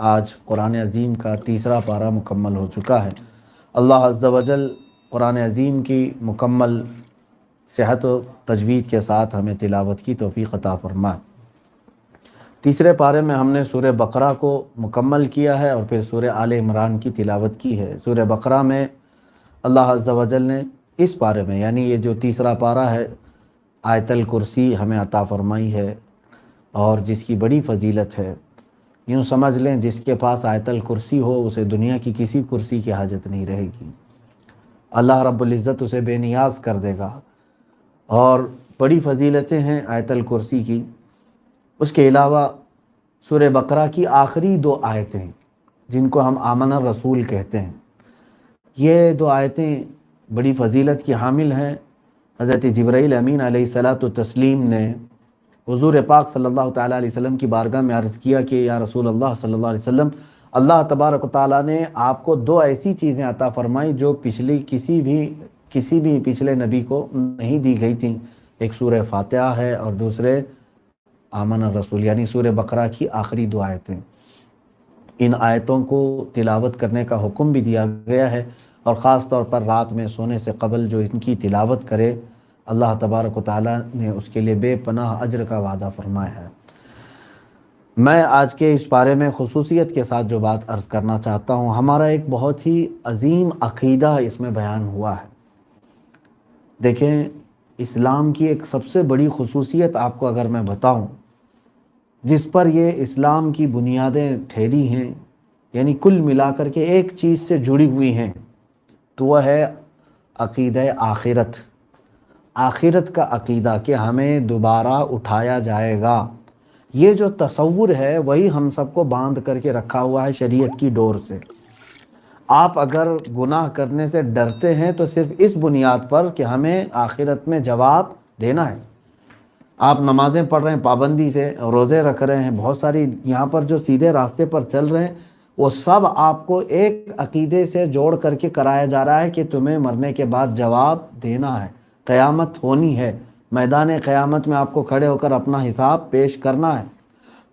آج قرآن عظیم کا تیسرا پارہ مکمل ہو چکا ہے۔ اللہ عز و جل قرآن عظیم کی مکمل صحت و تجوید کے ساتھ ہمیں تلاوت کی توفیق عطا فرمائے۔ تیسرے پارے میں ہم نے سورہ بقرہ کو مکمل کیا ہے اور پھر سورہ آل عمران کی تلاوت کی ہے۔ سورہ بقرہ میں اللہ عز و جل نے اس پارے میں، یعنی یہ جو تیسرا پارہ ہے، آیت الکرسی ہمیں عطا فرمائی ہے اور جس کی بڑی فضیلت ہے۔ یوں سمجھ لیں جس کے پاس آیت الکرسی ہو اسے دنیا کی کسی کرسی کی حاجت نہیں رہے گی، اللہ رب العزت اسے بے نیاز کر دے گا، اور بڑی فضیلتیں ہیں آیت الکرسی کی۔ اس کے علاوہ سورہ بقرہ کی آخری 2 آیتیں جن کو ہم آمن الرسول کہتے ہیں، یہ 2 آیتیں بڑی فضیلت کی حامل ہیں۔ حضرت جبرائیل امین علیہ الصلاۃ والتسلیم نے حضور پاک صلی اللہ تعالیٰ علیہ وسلم کی بارگاہ میں عرض کیا کہ یا رسول اللہ صلی اللہ علیہ وسلم، اللہ تبارک و تعالیٰ نے آپ کو 2 ایسی چیزیں عطا فرمائی جو کسی بھی پچھلے نبی کو نہیں دی گئی تھیں۔ ایک سورہ فاتحہ ہے اور دوسرے آمن الرسول، یعنی سورہ بقرہ کی آخری 2 آیتیں۔ ان آیتوں کو تلاوت کرنے کا حکم بھی دیا گیا ہے، اور خاص طور پر رات میں سونے سے قبل جو ان کی تلاوت کرے اللہ تبارک و تعالیٰ نے اس کے لیے بے پناہ اجر کا وعدہ فرمایا ہے۔ میں آج کے اس بارے میں خصوصیت کے ساتھ جو بات عرض کرنا چاہتا ہوں، ہمارا ایک بہت ہی عظیم عقیدہ اس میں بیان ہوا ہے۔ دیکھیں، اسلام کی ایک سب سے بڑی خصوصیت آپ کو اگر میں بتاؤں، جس پر یہ اسلام کی بنیادیں ٹھہری ہیں، یعنی کل ملا کر کے ایک چیز سے جڑی ہوئی ہیں، تو وہ ہے عقیدہ آخرت۔ آخرت کا عقیدہ کہ ہمیں دوبارہ اٹھایا جائے گا، یہ جو تصور ہے وہی ہم سب کو باندھ کر کے رکھا ہوا ہے شریعت کی ڈور سے۔ آپ اگر گناہ کرنے سے ڈرتے ہیں تو صرف اس بنیاد پر کہ ہمیں آخرت میں جواب دینا ہے۔ آپ نمازیں پڑھ رہے ہیں پابندی سے، روزے رکھ رہے ہیں، بہت ساری یہاں پر جو سیدھے راستے پر چل رہے ہیں، وہ سب آپ کو ایک عقیدے سے جوڑ کر کے کرایا جا رہا ہے کہ تمہیں مرنے کے بعد جواب دینا ہے، قیامت ہونی ہے، میدان قیامت میں آپ کو کھڑے ہو کر اپنا حساب پیش کرنا ہے۔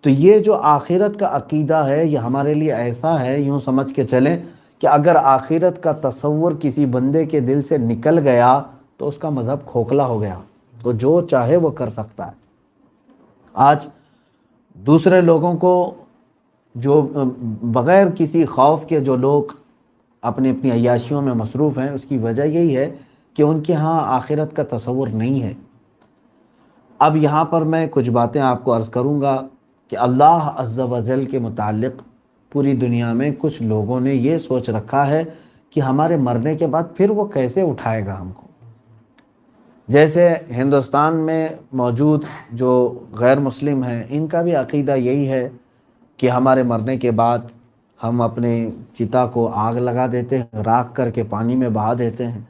تو یہ جو آخرت کا عقیدہ ہے یہ ہمارے لیے ایسا ہے، یوں سمجھ کے چلیں کہ اگر آخرت کا تصور کسی بندے کے دل سے نکل گیا تو اس کا مذہب کھوکھلا ہو گیا، تو جو چاہے وہ کر سکتا ہے۔ آج دوسرے لوگوں کو جو بغیر کسی خوف کے جو لوگ اپنی عیاشیوں میں مصروف ہیں، اس کی وجہ یہی ہے کہ ان کے ہاں آخرت کا تصور نہیں ہے۔ اب یہاں پر میں کچھ باتیں آپ کو عرض کروں گا کہ اللہ عز و جل کے متعلق پوری دنیا میں کچھ لوگوں نے یہ سوچ رکھا ہے کہ ہمارے مرنے کے بعد پھر وہ کیسے اٹھائے گا ہم کو۔ جیسے ہندوستان میں موجود جو غیر مسلم ہیں، ان کا بھی عقیدہ یہی ہے کہ ہمارے مرنے کے بعد ہم اپنے چتا کو آگ لگا دیتے ہیں، راکھ کر کے پانی میں بہا دیتے ہیں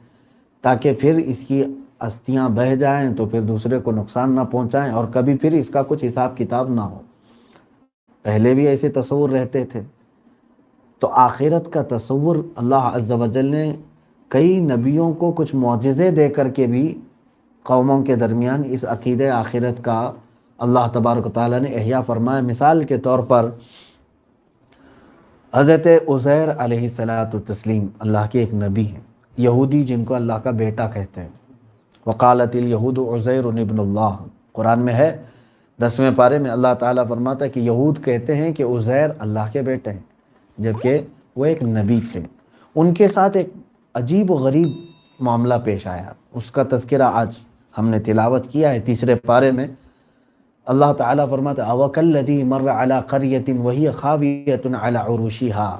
تاکہ پھر اس کی استھیاں بہہ جائیں تو پھر دوسرے کو نقصان نہ پہنچائیں اور کبھی پھر اس کا کچھ حساب کتاب نہ ہو۔ پہلے بھی ایسے تصور رہتے تھے۔ تو آخرت کا تصور اللہ عز و جل نے کئی نبیوں کو کچھ معجزے دے کر کے بھی قوموں کے درمیان اس عقیدہ آخرت کا اللہ تبارک و تعالیٰ نے احیاء فرمایا۔ مثال کے طور پر حضرت عزیر علیہ الصلاۃ والتسلیم اللہ کے ایک نبی ہیں، یہودی جن کو اللہ کا بیٹا کہتے ہیں۔ وقالت الیہود عزیر ابن اللہ، قرآن میں ہے 10ویں پارے میں اللہ تعالیٰ فرماتا ہے کہ یہود کہتے ہیں کہ عزیر اللہ کے بیٹے ہیں، جبکہ وہ ایک نبی تھے۔ ان کے ساتھ ایک عجیب و غریب معاملہ پیش آیا، اس کا تذکرہ آج ہم نے تلاوت کیا ہے 3 پارے میں۔ اللہ تعالیٰ فرماتا ہے وَكَالَّذِي مَرَّ عَلَىٰ قَرْيَةٍ وَهِيَ خَاوِيَةٌ عَلَىٰ عُرُوشِهَا،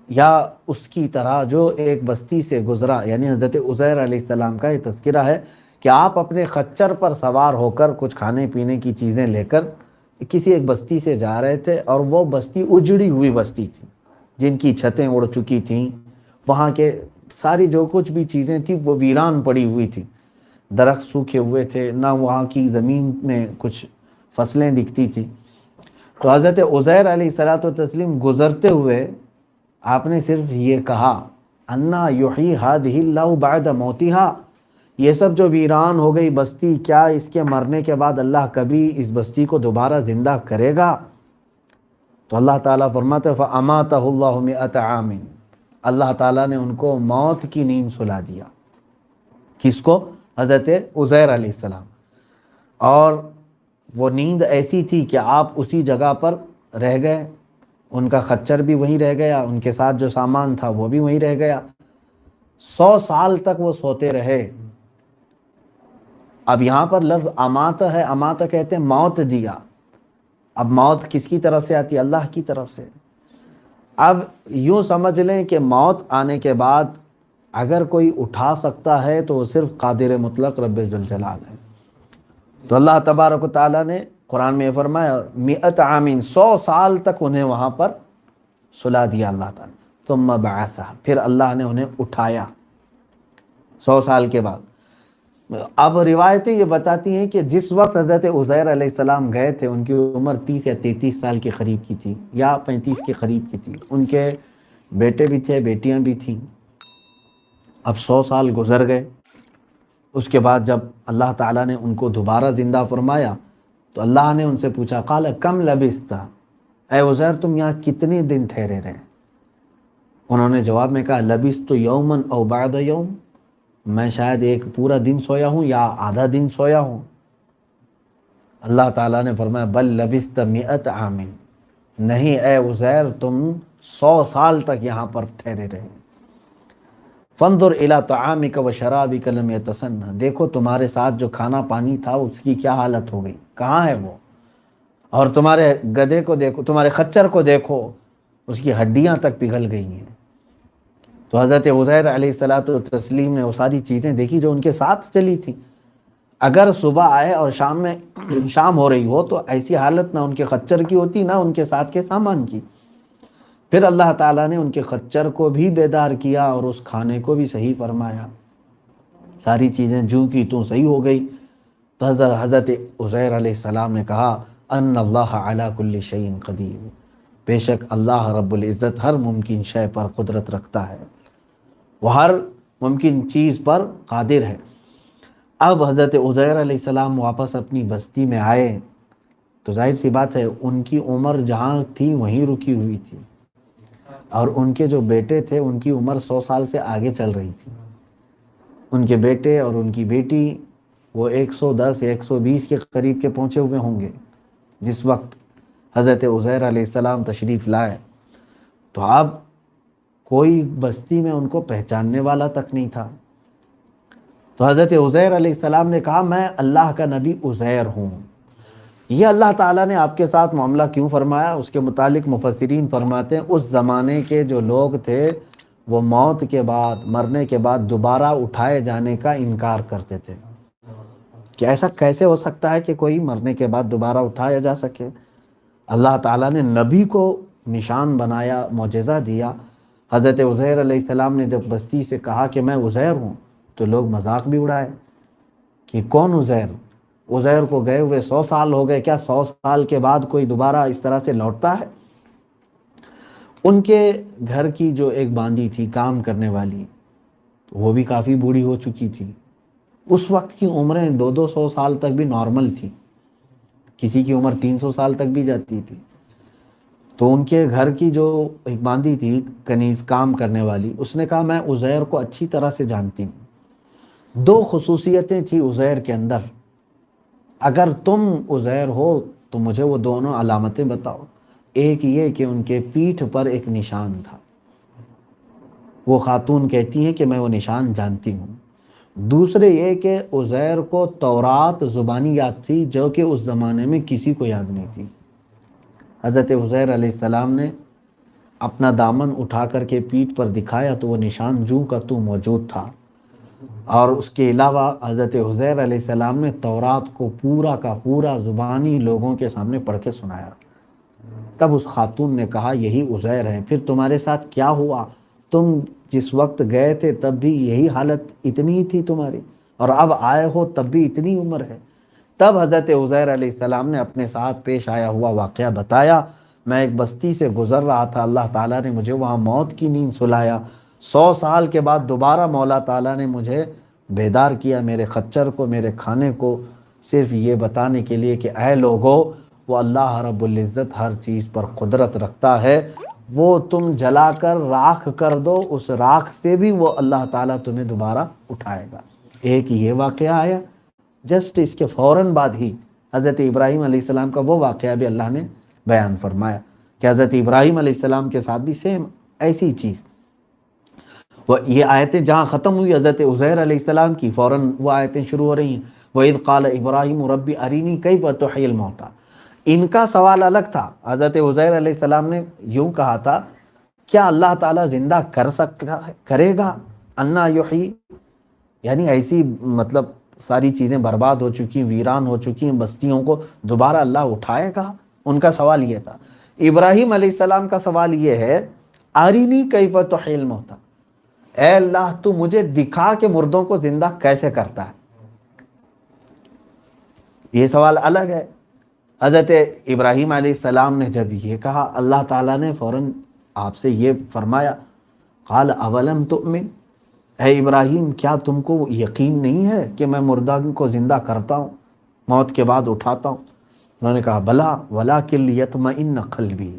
یا اس کی طرح جو ایک بستی سے گزرا، یعنی حضرت عزیر علیہ السلام کا یہ تذکرہ ہے کہ آپ اپنے خچر پر سوار ہو کر کچھ کھانے پینے کی چیزیں لے کر کسی ایک بستی سے جا رہے تھے، اور وہ بستی اجڑی ہوئی بستی تھی، جن کی چھتیں اڑ چکی تھیں، وہاں کے ساری جو کچھ بھی چیزیں تھیں وہ ویران پڑی ہوئی تھی، درخت سوکھے ہوئے تھے، نہ وہاں کی زمین میں کچھ فصلیں دکھتی تھیں۔ تو حضرت عزیر علیہ الصلاۃ والتسلیم گزرتے ہوئے آپ نے صرف یہ کہا انا یحیی ہذہ اللہ بعد موتہا، یہ سب جو ویران ہو گئی بستی، کیا اس کے مرنے کے بعد اللہ کبھی اس بستی کو دوبارہ زندہ کرے گا؟ تو اللہ تعالیٰ فرماتے ہیں فَأَمَاتَهُ اللَّهُ مِئَةَ عَامٍ، اللہ تعالیٰ نے ان کو موت کی نیند سلا دیا۔ کس کو؟ حضرت عزیر علیہ السلام۔ اور وہ نیند ایسی تھی کہ آپ اسی جگہ پر رہ گئے، ان کا خچر بھی وہیں رہ گیا، ان کے ساتھ جو سامان تھا وہ بھی وہیں رہ گیا، 100 سال تک وہ سوتے رہے۔ اب یہاں پر لفظ امات ہے، امات کہتے ہیں موت دیا۔ اب موت کس کی طرف سے آتی ہے؟ اللہ کی طرف سے۔ اب یوں سمجھ لیں کہ موت آنے کے بعد اگر کوئی اٹھا سکتا ہے تو وہ صرف قادر مطلق رب ذوالجلال ہے۔ تو اللہ تبارک و تعالیٰ نے قرآن میں فرمایا 100 عامین، 100 سال تک انہیں وہاں پر سلا دیا اللہ تعالیٰ۔ ثم بعثہ، پھر اللہ نے انہیں اٹھایا 100 سال کے بعد۔ اب روایتیں یہ بتاتی ہیں کہ جس وقت حضرت عزیر علیہ السلام گئے تھے ان کی عمر 30 یا 33 سال کے قریب کی تھی، یا 35 کے قریب کی تھی۔ ان کے بیٹے بھی تھے، بیٹیاں بھی تھیں۔ اب 100 سال گزر گئے۔ اس کے بعد جب اللہ تعالیٰ نے ان کو دوبارہ زندہ فرمایا تو اللہ نے ان سے پوچھا قال کم لبثت، اے عزیر تم یہاں کتنے دن ٹھہرے رہے؟ انہوں نے جواب میں کہا لبثت یوما او بعد یوم، میں شاید ایک پورا دن سویا ہوں یا آدھا دن سویا ہوں۔ اللہ تعالیٰ نے فرمایا بل لبثت 100 عام، نہیں اے عزیر تم 100 سال تک یہاں پر ٹھہرے رہے۔ فانظر الی طعامک و شرابک لم یتسنہ، دیکھو تمہارے ساتھ جو کھانا پانی تھا اس کی کیا حالت ہو گئی، کہاں ہے وہ؟ اور تمہارے گدھے کو دیکھو، تمہارے خچر کو دیکھو، اس کی ہڈیاں تک پگھل گئی ہیں۔ تو حضرت عزیر علیہ الصلوۃ والتسلیم نے وہ ساری چیزیں دیکھی جو ان کے ساتھ چلی تھی۔ اگر صبح آئے اور شام ہو رہی ہو تو ایسی حالت نہ ان کے خچر کی ہوتی نہ ان کے ساتھ کے سامان کی۔ پھر اللہ تعالیٰ نے ان کے خچر کو بھی بیدار کیا اور اس کھانے کو بھی صحیح فرمایا، ساری چیزیں جوں کی توں صحیح ہو گئی۔ تو حضرت عزیر علیہ السلام نے کہا ان اللہ علی کل شیء قدیر، بے شک اللہ رب العزت ہر ممکن شے پر قدرت رکھتا ہے، وہ ہر ممکن چیز پر قادر ہے۔ اب حضرت عزیر علیہ السلام واپس اپنی بستی میں آئے تو ظاہر سی بات ہے ان کی عمر جہاں تھی وہیں رکی ہوئی تھی، اور ان کے جو بیٹے تھے ان کی عمر 100 سال سے آگے چل رہی تھی۔ ان کے بیٹے اور ان کی بیٹی وہ 110 یا 120 کے قریب کے پہنچے ہوئے ہوں گے جس وقت حضرت عزیر علیہ السلام تشریف لائے۔ تو اب کوئی بستی میں ان کو پہچاننے والا تک نہیں تھا۔ تو حضرت عزیر علیہ السلام نے کہا میں اللہ کا نبی عزیر ہوں۔ یہ اللہ تعالیٰ نے آپ کے ساتھ معاملہ کیوں فرمایا اس کے متعلق مفسرین فرماتے ہیں اس زمانے کے جو لوگ تھے وہ موت کے بعد، مرنے کے بعد دوبارہ اٹھائے جانے کا انکار کرتے تھے کہ ایسا کیسے ہو سکتا ہے کہ کوئی مرنے کے بعد دوبارہ اٹھایا جا سکے۔ اللہ تعالیٰ نے نبی کو نشان بنایا، معجزہ دیا۔ حضرت عزیر علیہ السلام نے جب بستی سے کہا کہ میں عزیر ہوں تو لوگ مذاق بھی اڑائے کہ کون عزیر؟ عزیر کو گئے ہوئے 100 سال ہو گئے، کیا 100 سال کے بعد کوئی دوبارہ اس طرح سے لوٹتا ہے؟ ان کے گھر کی جو ایک باندی تھی کام کرنے والی، وہ بھی کافی بوڑھی ہو چکی تھی۔ اس وقت کی عمریں 200 سال تک بھی نارمل تھی، کسی کی عمر 300 سال تک بھی جاتی تھی۔ تو ان کے گھر کی جو ایک باندی تھی کنیز کام کرنے والی، اس نے کہا میں عزیر کو اچھی طرح سے جانتی ہوں، 2 خصوصیتیں تھی عزیر کے اندر، اگر تم عزیر ہو تو مجھے وہ دونوں علامتیں بتاؤ۔ ایک یہ کہ ان کے پیٹھ پر ایک نشان تھا، وہ خاتون کہتی ہیں کہ میں وہ نشان جانتی ہوں۔ دوسرے یہ کہ عزیر کو تورات زبانی یاد تھی جو کہ اس زمانے میں کسی کو یاد نہیں تھی۔ حضرت عزیر علیہ السلام نے اپنا دامن اٹھا کر کے پیٹھ پر دکھایا تو وہ نشان جوں کا تو موجود تھا، اور اس کے علاوہ حضرت عزیر علیہ السلام نے تورات کو پورا کا پورا زبانی لوگوں کے سامنے پڑھ کے سنایا۔ تب اس خاتون نے کہا یہی عزیر ہے، پھر تمہارے ساتھ کیا ہوا؟ تم جس وقت گئے تھے تب بھی یہی حالت اتنی ہی تھی تمہاری، اور اب آئے ہو تب بھی اتنی عمر ہے؟ تب حضرت عزیر علیہ السلام نے اپنے ساتھ پیش آیا ہوا واقعہ بتایا۔ میں ایک بستی سے گزر رہا تھا، اللہ تعالیٰ نے مجھے وہاں موت کی نیند سلایا، 100 سال کے بعد دوبارہ مولا تعالیٰ نے مجھے بیدار کیا، میرے خچر کو، میرے کھانے کو، صرف یہ بتانے کے لیے کہ اے لوگو وہ اللہ رب العزت ہر چیز پر قدرت رکھتا ہے، وہ تم جلا کر راکھ کر دو، اس راکھ سے بھی وہ اللہ تعالیٰ تمہیں دوبارہ اٹھائے گا۔ ایک یہ واقعہ آیا، جسٹ اس کے فوراً بعد ہی حضرت ابراہیم علیہ السلام کا وہ واقعہ بھی اللہ نے بیان فرمایا کہ حضرت ابراہیم علیہ السلام کے ساتھ بھی سیم ایسی چیز۔ وہ یہ آیتیں جہاں ختم ہوئی حضرت عزیر علیہ السلام کی، فوراً وہ آیتیں شروع ہو رہی ہیں، وَإِذْ قَالَ إِبْرَاهِيمُ رَبِّ أَرِنِي كَيْفَ تُحْيِي الْمَوْتَى۔ ان کا سوال الگ تھا، حضرت عزیر علیہ السلام نے یوں کہا تھا، کیا اللہ تعالیٰ زندہ کر سکتا ہے، کرے گا؟ انا یحیی، یعنی ایسی مطلب ساری چیزیں برباد ہو چکی، ویران ہو چکی ہیں بستیوں کو دوبارہ اللہ اٹھائے گا؟ ان کا سوال یہ تھا۔ ابراہیم علیہ السلام کا سوال یہ ہے، ارینی کیف تحیی الموتى، اے اللہ تو مجھے دکھا کہ مردوں کو زندہ کیسے کرتا ہے۔ یہ سوال الگ ہے۔ حضرت ابراہیم علیہ السلام نے جب یہ کہا، اللہ تعالیٰ نے فوراً آپ سے یہ فرمایا، قال اولم تؤمن، اے ابراہیم کیا تم کو یقین نہیں ہے کہ میں مردہ کو زندہ کرتا ہوں، موت کے بعد اٹھاتا ہوں؟ انہوں نے کہا بلا ولکن لیطمئن قلبی،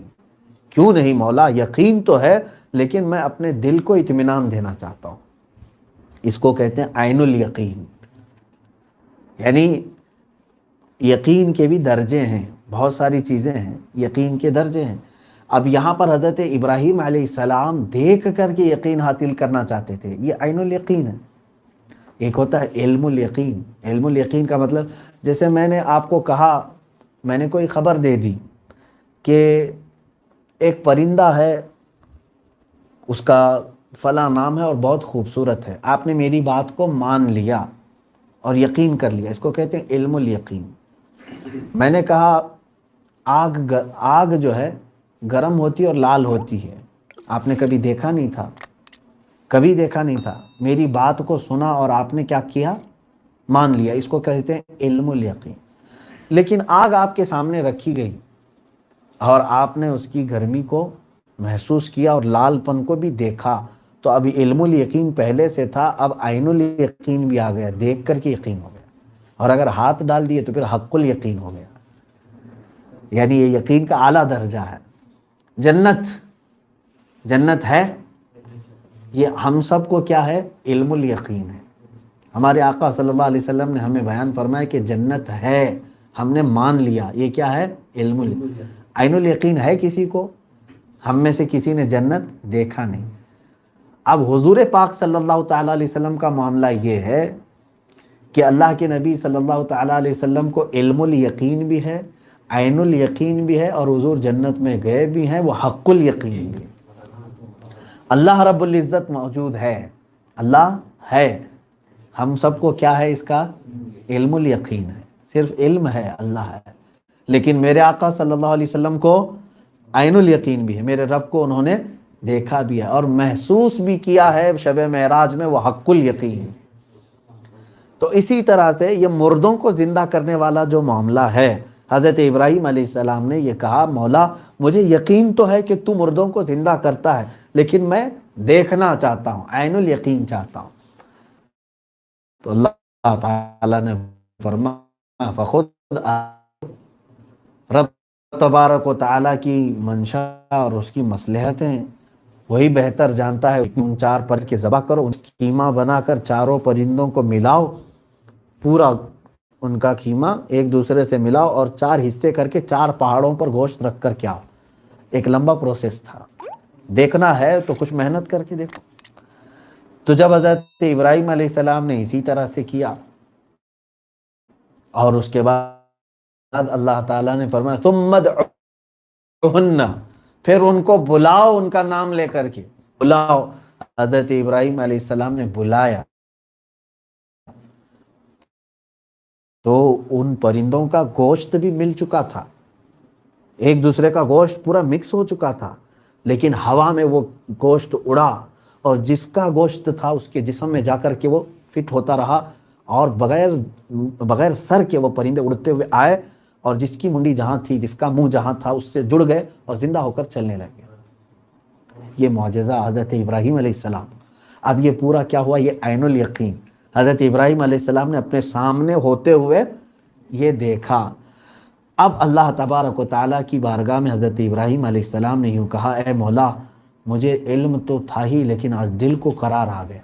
کیوں نہیں مولا، یقین تو ہے لیکن میں اپنے دل کو اطمینان دینا چاہتا ہوں۔ اس کو کہتے ہیں عین الیقین، یعنی یقین کے بھی درجے ہیں، بہت ساری چیزیں ہیں یقین کے درجے ہیں۔ اب یہاں پر حضرت ابراہیم علیہ السلام دیکھ کر کے یقین حاصل کرنا چاہتے تھے، یہ عین الیقین ہے۔ ایک ہوتا ہے علم الیقین، علم الیقین کا مطلب جیسے میں نے آپ کو کہا، میں نے کوئی خبر دے دی کہ ایک پرندہ ہے، اس کا فلاں نام ہے اور بہت خوبصورت ہے، آپ نے میری بات کو مان لیا اور یقین کر لیا، اس کو کہتے ہیں علم الیقین۔ میں نے کہا آگ جو ہے گرم ہوتی اور لال ہوتی ہے، آپ نے کبھی دیکھا نہیں تھا، کبھی دیکھا نہیں تھا، میری بات کو سنا اور آپ نے کیا کیا، مان لیا، اس کو کہتے ہیں علم الیقین۔ لیکن آگ آپ کے سامنے رکھی گئی اور آپ نے اس کی گرمی کو محسوس کیا اور لال پن کو بھی دیکھا، تو ابھی علم الیقین پہلے سے تھا، اب عین الیقین بھی آ گیا، دیکھ کر کے یقین ہو گیا، اور اگر ہاتھ ڈال دیے تو پھر حق الیقین ہو گیا، یعنی یہ یقین کا اعلیٰ درجہ ہے۔ جنت ہے، یہ ہم سب کو کیا ہے، علم الیقین ہے۔ ہمارے آقا صلی اللہ علیہ وسلم نے ہمیں بیان فرمایا کہ جنت ہے، ہم نے مان لیا، یہ کیا ہے، علم الیقین۔ عین الیقین ہے کسی کو؟ ہم میں سے کسی نے جنت دیکھا نہیں۔ اب حضور پاک صلی اللہ تعالیٰ علیہ وسلم کا معاملہ یہ ہے کہ اللہ کے نبی صلی اللہ تعالیٰ علیہ وسلم کو علم الیقین بھی ہے، عین الیقین بھی ہے، اور حضور جنت میں گئے بھی ہیں، وہ حق الیقین بھی ہے۔ اللہ رب العزت موجود ہے، اللہ ہے، ہم سب کو کیا ہے، اس کا علم الیقین ہے، صرف علم ہے، اللہ ہے۔ لیکن میرے آقا صلی اللہ علیہ وسلم کو عین الیقین بھی ہے، میرے رب کو انہوں نے دیکھا بھی ہے اور محسوس بھی کیا ہے، شب معراج میں وہ حق الیقین ہے۔ تو اسی طرح سے یہ مردوں کو زندہ کرنے والا جو معاملہ ہے، حضرت ابراہیم علیہ السلام نے یہ کہا، مولا مجھے یقین تو ہے کہ تو مردوں کو زندہ کرتا ہے، لیکن میں دیکھنا چاہتا ہوں، عین الیقین چاہتا ہوں۔ تو اللہ تعالیٰ نے فرمایا فخود، رب تبارک و تعالیٰ کی منشا اور اس کی مصلحتیں وہی بہتر جانتا ہے۔ ان چار پر کے ذبح کرو، ان قیمہ بنا کر چاروں پرندوں کو ملاؤ، پورا ان کا قیمہ ایک دوسرے سے ملاؤ اور چار حصے کر کے چار پہاڑوں پر گوشت رکھ کر کیا ہو۔ ایک لمبا پروسیس تھا، دیکھنا ہے تو کچھ محنت کر کے دیکھو۔ تو جب حضرت ابراہیم علیہ السلام نے اسی طرح سے کیا، اور اس کے بعد اللہ تعالیٰ نے فرمایا ثم ادعوہن، پھر ان کو بلاؤ، ان کا نام لے کر کے بلاؤ۔ حضرت ابراہیم علیہ السلام نے بلایا تو ان پرندوں کا گوشت بھی مل چکا تھا، ایک دوسرے کا گوشت پورا مکس ہو چکا تھا، لیکن ہوا میں وہ گوشت اڑا اور جس کا گوشت تھا اس کے جسم میں جا کر کے وہ فٹ ہوتا رہا، اور بغیر سر کے وہ پرندے اڑتے ہوئے آئے اور جس کی منڈی جہاں تھی، جس کا منہ جہاں تھا، اس سے جڑ گئے اور زندہ ہو کر چلنے لگے۔ یہ معجزہ حضرت ابراہیم علیہ السلام۔ اب یہ پورا کیا ہوا، یہ عین الیقین، حضرت ابراہیم علیہ السلام نے اپنے سامنے ہوتے ہوئے یہ دیکھا۔ اب اللہ تبارک و تعالیٰ کی بارگاہ میں حضرت ابراہیم علیہ السلام نے یوں کہا، اے مولا مجھے علم تو تھا ہی، لیکن آج دل کو قرار آ گیا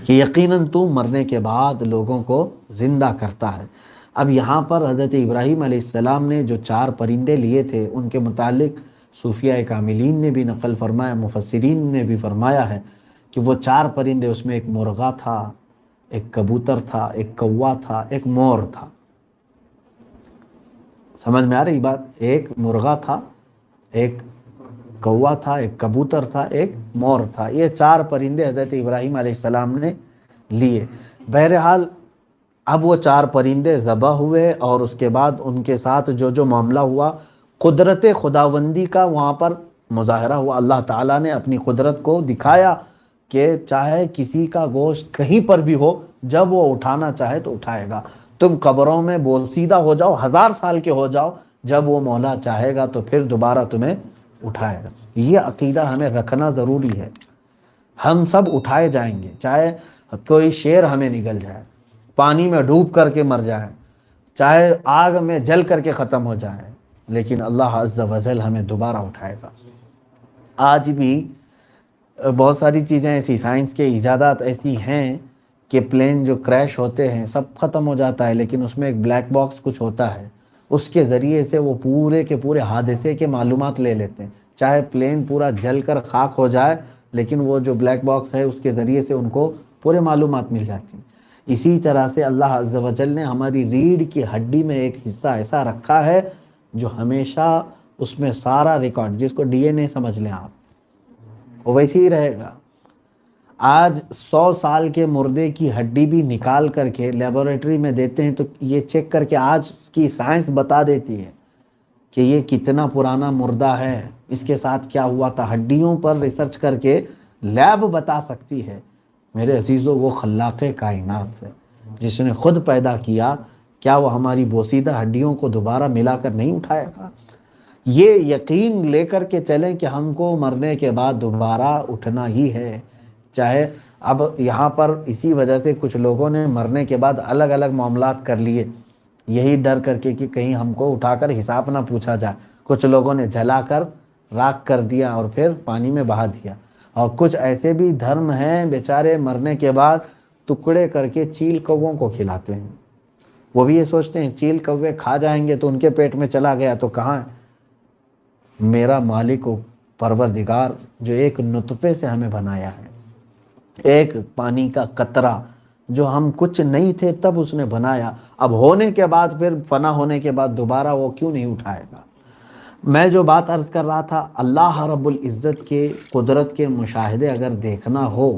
کہ یقیناً تو مرنے کے بعد لوگوں کو زندہ کرتا ہے۔ اب یہاں پر حضرت ابراہیم علیہ السلام نے جو 4 پرندے لیے تھے ان کے متعلق صوفیہ کاملین نے بھی نقل فرمایا، مفسرین نے بھی فرمایا ہے کہ وہ 4 پرندے، اس میں ایک مرغا تھا، ایک کبوتر تھا، ایک کوا تھا، ایک مور تھا۔ سمجھ میں آ رہی بات؟ ایک مرغا تھا، ایک کوا تھا، ایک کبوتر تھا، ایک مور تھا۔ یہ 4 پرندے حضرت ابراہیم علیہ السلام نے لیے۔ بہرحال اب وہ 4 پرندے ذبح ہوئے اور اس کے بعد ان کے ساتھ جو معاملہ ہوا، قدرت خداوندی کا وہاں پر مظاہرہ ہوا۔ اللہ تعالیٰ نے اپنی قدرت کو دکھایا کہ چاہے کسی کا گوشت کہیں پر بھی ہو، جب وہ اٹھانا چاہے تو اٹھائے گا۔ تم قبروں میں بوسیدہ ہو جاؤ، 1000 سال کے ہو جاؤ، جب وہ مولا چاہے گا تو پھر دوبارہ تمہیں اٹھائے گا۔ یہ عقیدہ ہمیں رکھنا ضروری ہے۔ ہم سب اٹھائے جائیں گے، چاہے کوئی شیر ہمیں نگل جائے، پانی میں ڈوب کر کے مر جائے، چاہے آگ میں جل کر کے ختم ہو جائے، لیکن اللہ عز و جل ہمیں دوبارہ اٹھائے گا۔ آج بھی بہت ساری چیزیں ایسی، سائنس کے ایجادات ایسی ہیں کہ پلین جو کریش ہوتے ہیں سب ختم ہو جاتا ہے، لیکن اس میں ایک بلیک باکس کچھ ہوتا ہے، اس کے ذریعے سے وہ پورے کے پورے حادثے کے معلومات لے لیتے ہیں۔ چاہے پلین پورا جل کر خاک ہو جائے، لیکن وہ جو بلیک باکس ہے اس کے ذریعے سے ان کو پورے معلومات مل جاتی ہیں۔ اسی طرح سے اللہ عز و جل نے ہماری ریڑھ کی ہڈی میں ایک حصہ ایسا رکھا ہے جو ہمیشہ اس میں سارا ریکارڈ، جس کو ڈی این اے سمجھ لیں آپ، وہ ویسے ہی رہے گا۔ آج 100 سال کے مردے کی ہڈی بھی نکال کر کے لیبارٹری میں دیتے ہیں تو یہ چیک کر کے آج کی سائنس بتا دیتی ہے کہ یہ کتنا پرانا مردہ ہے، اس کے ساتھ کیا ہوا تھا۔ ہڈیوں پر ریسرچ کر کے لیب بتا سکتی ہے۔ میرے عزیزو، وہ خلاق کائنات ہے جس نے خود پیدا کیا، کیا وہ ہماری بوسیدہ ہڈیوں کو دوبارہ ملا کر نہیں اٹھائے گا؟ یہ یقین لے کر کے چلیں کہ ہم کو مرنے کے بعد دوبارہ اٹھنا ہی ہے۔ چاہے اب یہاں پر اسی وجہ سے کچھ لوگوں نے مرنے کے بعد الگ الگ معاملات کر لیے، یہی ڈر کر کے کہ کہیں ہم کو اٹھا کر حساب نہ پوچھا جائے۔ کچھ لوگوں نے جلا کر راکھ کر دیا اور پھر پانی میں بہا دیا، اور کچھ ایسے بھی دھرم ہیں بیچارے مرنے کے بعد ٹکڑے کر کے چیل کووں کو کھلاتے ہیں۔ وہ بھی یہ سوچتے ہیں چیل کوے کھا جائیں گے تو ان کے پیٹ میں چلا گیا تو کہاں ہے میرا مالک و پروردگار جو ایک نطفے سے ہمیں بنایا ہے، ایک پانی کا قطرہ جو ہم کچھ نہیں تھے تب اس نے بنایا، اب ہونے کے بعد پھر فنا ہونے کے بعد دوبارہ وہ کیوں نہیں اٹھائے گا؟ میں جو بات عرض کر رہا تھا، اللہ رب العزت کے قدرت کے مشاہدے اگر دیکھنا ہو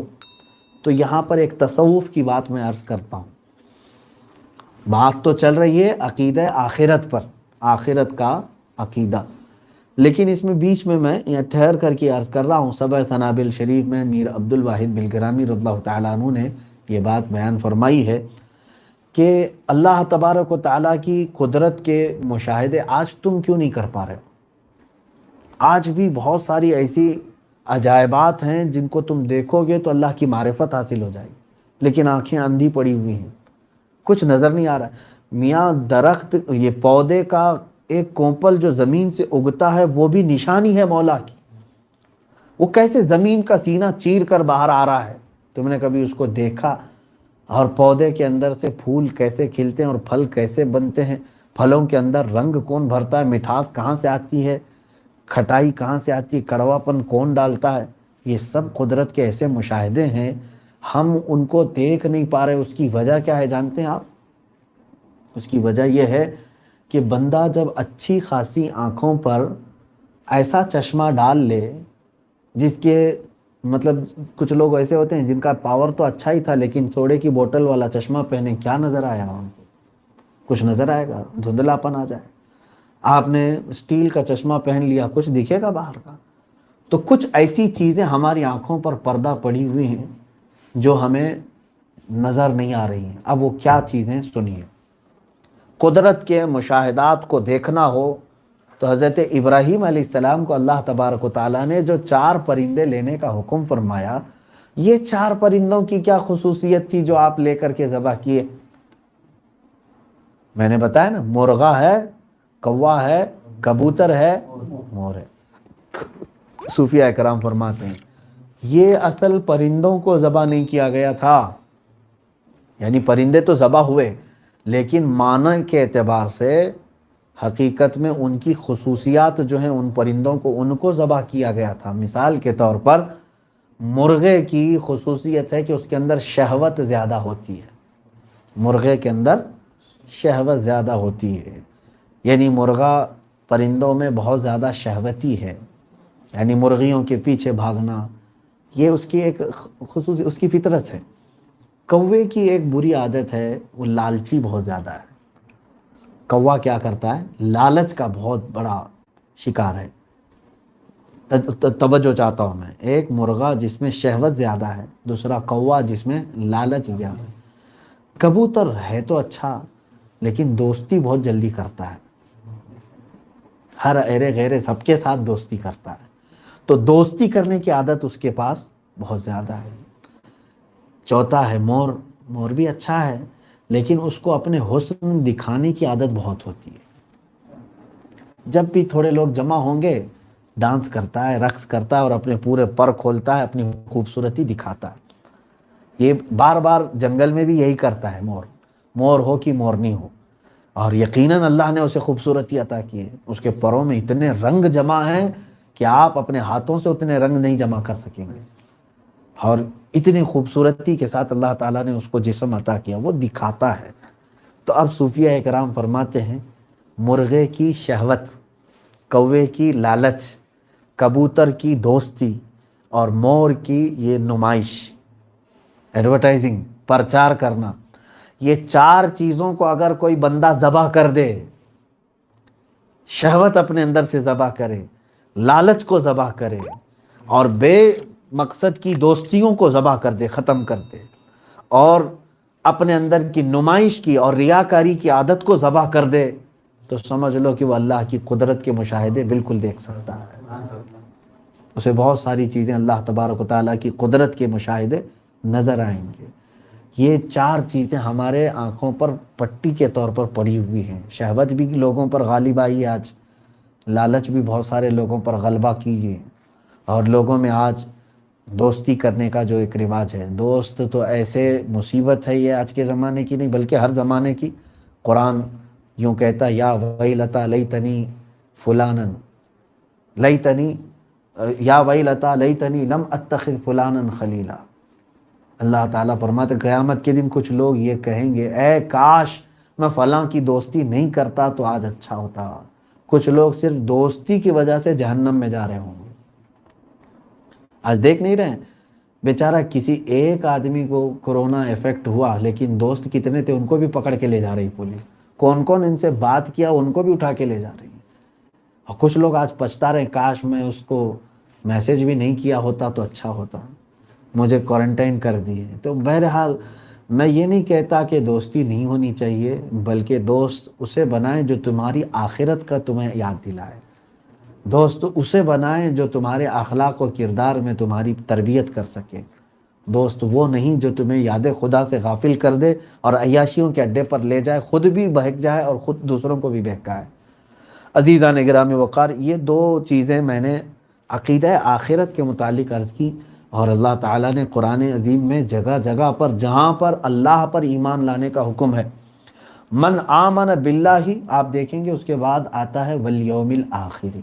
تو یہاں پر ایک تصوف کی بات میں عرض کرتا ہوں۔ بات تو چل رہی ہے عقیدہ آخرت پر، آخرت کا عقیدہ، لیکن اس میں بیچ میں یہاں ٹھہر کر کے عرض کر رہا ہوں۔ سبع سنابل شریف میں میر عبد الواحد بلگرامی رضی اللہ تعالیٰ عنہ نے یہ بات بیان فرمائی ہے کہ اللہ تبارک و تعالیٰ کی قدرت کے مشاہدے آج تم کیوں نہیں کر پا رہے ہو؟ آج بھی بہت ساری ایسی عجائبات ہیں جن کو تم دیکھو گے تو اللہ کی معرفت حاصل ہو جائے گی، لیکن آنکھیں اندھی پڑی ہوئی ہیں، کچھ نظر نہیں آ رہا ہے۔ میاں درخت، یہ پودے کا ایک کونپل جو زمین سے اگتا ہے وہ بھی نشانی ہے مولا کی، وہ کیسے زمین کا سینہ چیر کر باہر آ رہا ہے، تم نے کبھی اس کو دیکھا؟ اور پودے کے اندر سے پھول کیسے کھلتے ہیں اور پھل کیسے بنتے ہیں، پھلوں کے اندر رنگ کون بھرتا ہے، مٹھاس کہاں سے آتی ہے، کھٹائی کہاں سے آتی ہے، کڑواپن کون ڈالتا ہے، یہ سب قدرت کے ایسے مشاہدے ہیں، ہم ان کو دیکھ نہیں پا رہے۔ اس کی وجہ کیا ہے جانتے ہیں آپ؟ اس کی وجہ یہ ہے کہ بندہ جب اچھی خاصی آنکھوں پر ایسا چشمہ ڈال لے جس کے مطلب کچھ لوگ ایسے ہوتے ہیں جن کا پاور تو اچھا ہی تھا لیکن سوڈے کی بوتل والا چشمہ پہنے، کیا نظر آیا ان کو؟ کچھ نظر آئے گا؟ دھندلاپن آ جائے۔ آپ نے اسٹیل کا چشمہ پہن لیا، کچھ دکھے گا باہر کا؟ تو کچھ ایسی چیزیں ہماری آنکھوں پر پردہ پڑی ہوئی ہیں جو ہمیں نظر نہیں آ رہی ہیں۔ اب وہ کیا چیزیں سنیے۔ قدرت کے مشاہدات کو دیکھنا ہو تو حضرت ابراہیم علیہ السلام کو اللہ تبارک و تعالیٰ نے جو 4 پرندے لینے کا حکم فرمایا، یہ 4 پرندوں کی کیا خصوصیت تھی جو آپ لے کر کے ذبح کیے؟ میں نے بتایا نا، مرغا ہے، کوا ہے، کبوتر ہے، مور ہے۔ صوفیہ اکرام فرماتے ہیں یہ اصل پرندوں کو ذبح نہیں کیا گیا تھا، یعنی پرندے تو ذبح ہوئے لیکن معنی کے اعتبار سے حقیقت میں ان کی خصوصیات جو ہیں ان پرندوں کو ان کو ذبح کیا گیا تھا۔ مثال کے طور پر مرغے کی خصوصیت ہے کہ اس کے اندر شہوت زیادہ ہوتی ہے، مرغے کے اندر شہوت زیادہ ہوتی ہے، یعنی مرغا پرندوں میں بہت زیادہ شہوتی ہے، یعنی مرغیوں کے پیچھے بھاگنا یہ اس کی ایک خصوصی اس کی فطرت ہے۔ کوے کی ایک بری عادت ہے، وہ لالچی بہت زیادہ ہے۔ کوا کیا کرتا ہے؟ لالچ کا بہت بڑا شکار ہے۔ توجہ چاہتا ہوں میں، ایک مرغا جس میں شہوت زیادہ ہے، دوسرا کوا جس میں لالچ زیادہ ہے۔ کبوتر ہے تو اچھا لیکن دوستی بہت جلدی کرتا ہے، ہر ایرے غیرے سب کے ساتھ دوستی کرتا ہے، تو دوستی کرنے کی عادت اس کے پاس بہت زیادہ ہے۔ چوتھا ہے مور، مور بھی اچھا ہے لیکن اس کو اپنے حسن دکھانے کی عادت بہت ہوتی ہے۔ جب بھی تھوڑے لوگ جمع ہوں گے ڈانس کرتا ہے، رقص کرتا ہے اور اپنے پورے پر کھولتا ہے، اپنی خوبصورتی دکھاتا ہے۔ یہ بار بار جنگل میں بھی یہی کرتا ہے مور، مور ہو کہ مورنی ہو، اور یقیناً اللہ نے اسے خوبصورتی عطا کی ہے۔ اس کے پروں میں اتنے رنگ جمع ہیں کہ آپ اپنے ہاتھوں سے اتنے رنگ نہیں جمع کر سکیں گے، اور اتنی خوبصورتی کے ساتھ اللہ تعالیٰ نے اس کو جسم عطا کیا، وہ دکھاتا ہے۔ تو اب صوفیہ اکرام فرماتے ہیں مرغے کی شہوت، کوے کی لالچ، کبوتر کی دوستی اور مور کی یہ نمائش، ایڈورٹائزنگ، پرچار کرنا، یہ چار چیزوں کو اگر کوئی بندہ ذبح کر دے، شہوت اپنے اندر سے ذبح کرے، لالچ کو ذبح کرے اور بے مقصد کی دوستیوں کو ذبح کر دے، ختم کر دے، اور اپنے اندر کی نمائش کی اور ریاکاری کی عادت کو ذبح کر دے، تو سمجھ لو کہ وہ اللہ کی قدرت کے مشاہدے بالکل دیکھ سکتا ہے۔ اسے بہت ساری چیزیں اللہ تبارک و تعالیٰ کی قدرت کے مشاہدے نظر آئیں گے۔ یہ چار چیزیں ہمارے آنکھوں پر پٹی کے طور پر پڑی ہوئی ہیں۔ شہوت بھی لوگوں پر غالب آئی ہے آج، لالچ بھی بہت سارے لوگوں پر غلبہ کی ہے، اور لوگوں میں آج دوستی کرنے کا جو ایک رواج ہے، دوست تو ایسے مصیبت ہے یہ آج کے زمانے کی نہیں بلکہ ہر زمانے کی۔ قرآن یوں کہتا ہے یا ویلتا لیتنی فلانا، لیتنی یا ویلتا لیتنی لم اتخذ فلانا خلیلا۔ اللہ تعالیٰ فرماتے قیامت کے دن کچھ لوگ یہ کہیں گے اے کاش میں فلاں کی دوستی نہیں کرتا تو آج اچھا ہوتا۔ کچھ لوگ صرف دوستی کی وجہ سے جہنم میں جا رہے ہوں گے۔ آج دیکھ نہیں رہے ہیں بیچارہ کسی ایک آدمی کو کرونا افیکٹ ہوا لیکن دوست کتنے تھے ان کو بھی پکڑ کے لے جا رہی پولیس، کون کون ان سے بات کیا ان کو بھی اٹھا کے لے جا رہی ہے۔ اور کچھ لوگ آج پچھتا رہے کاش میں اس کو میسج بھی نہیں کیا ہوتا تو اچھا ہوتا، مجھے کوارنٹائن کر دیے۔ تو بہرحال میں یہ نہیں کہتا کہ دوستی نہیں ہونی چاہیے، بلکہ دوست اسے بنائیں جو تمہاری آخرت کا تمہیں یاد دلائے، دوست اسے بنائیں جو تمہارے اخلاق و کردار میں تمہاری تربیت کر سکے، دوست وہ نہیں جو تمہیں یاد خدا سے غافل کر دے اور عیاشیوں کے اڈے پر لے جائے، خود بھی بہک جائے اور خود دوسروں کو بھی بہکائے۔ عزیزان گرامی وقار، یہ دو چیزیں میں نے عقیدہ آخرت کے متعلق عرض کی، اور اللہ تعالیٰ نے قرآن عظیم میں جگہ جگہ پر جہاں پر اللہ پر ایمان لانے کا حکم ہے، من آمن باللہ، آپ دیکھیں گے اس کے بعد آتا ہے والیوم الآخر۔